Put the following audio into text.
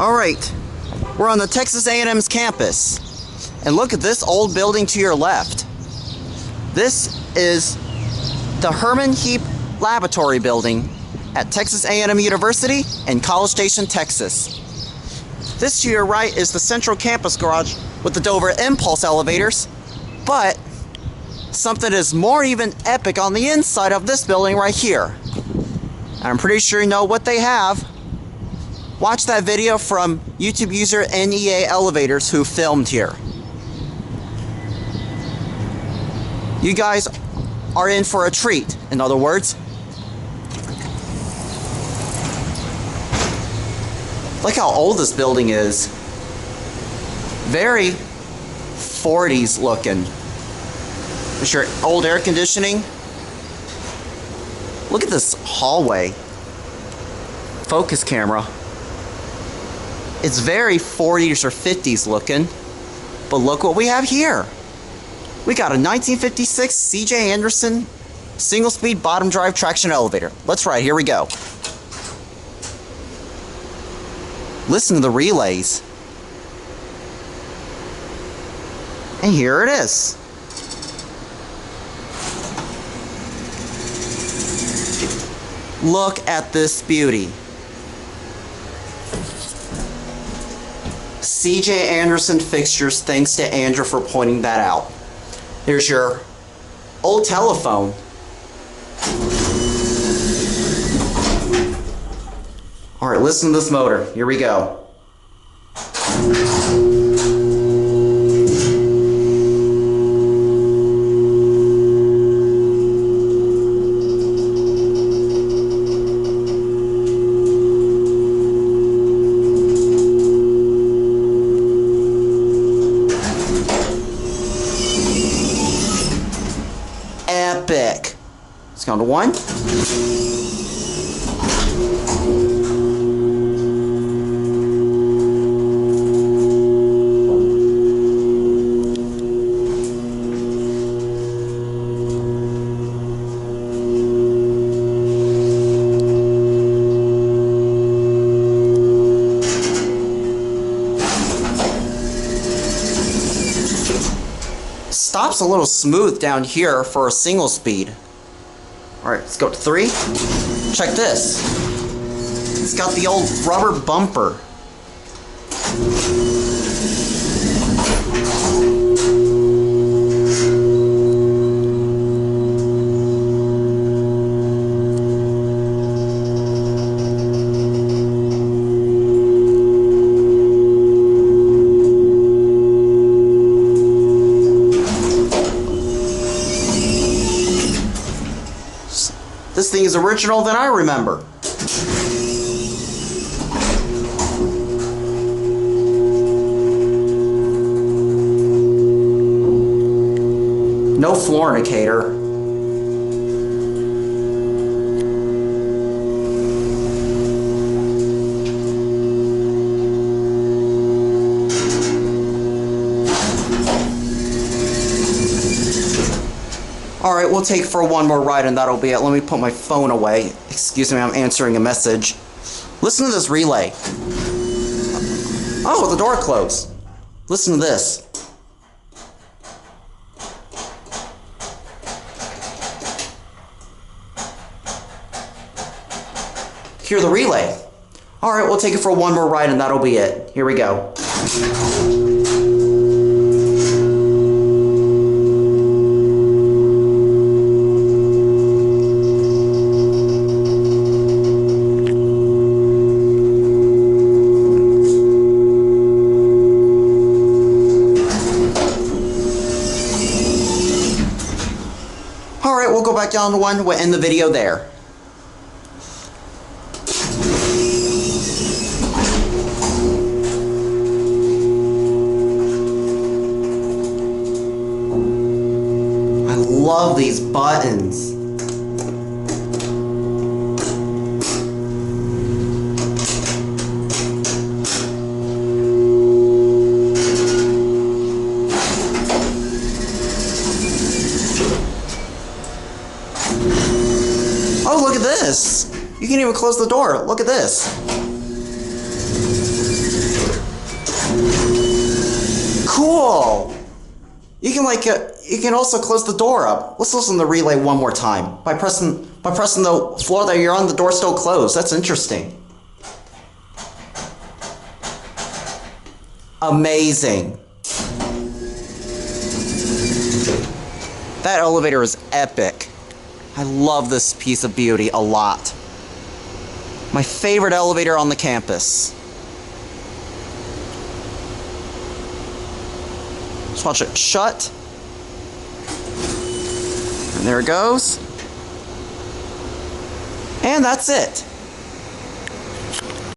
Alright, we're on the Texas A&M's campus. And look at this old building to your left. This is the HEEP Laboratory Building at Texas A&M University in College Station, Texas. This to your right is the central campus garage with the Dover impulse elevators, but something is more even epic on the inside of this building right here. I'm pretty sure you know what they have. Watch that video from YouTube user JimLiElevators who filmed here. You guys are in for a treat, in other words. Look how old this building is. Very 40s looking. Is your old air conditioning? Look at this hallway. Focus camera. It's very 40s or 50s looking. But look what we have here. We got a 1956 C.J. Anderson single-speed bottom drive traction elevator. Let's ride. Here we go. Listen to the relays. And here it is. Look at this beauty. C.J. Anderson fixtures, thanks to Andrew for pointing that out. Here's your old telephone. Alright, listen to this motor. Here we go. Epic. Let's go to 1. Stops a little smooth down here for a single speed. Alright, let's go to 3. Check this. It's got the old rubber bumper. This thing is original than I remember. No fornicator. Alright, we'll take for one more ride and that'll be it. Let me put my phone away. Excuse me, I'm answering a message. Listen to this relay. Oh, the door closed. Listen to this. Hear the relay. Alright, we'll take it for one more ride and that'll be it. Here we go. Alright, we'll go back down to 1. We'll end the video there. I love these buttons. Oh, look at this! You can even close the door. Look at this. like you can also close the door up. Let's listen to the relay one more time. By pressing the floor that you're on, the door still closed. That's interesting. Amazing. That elevator is epic. I love this piece of beauty a lot. My favorite elevator on the campus. Just watch it shut. And there it goes. And that's it.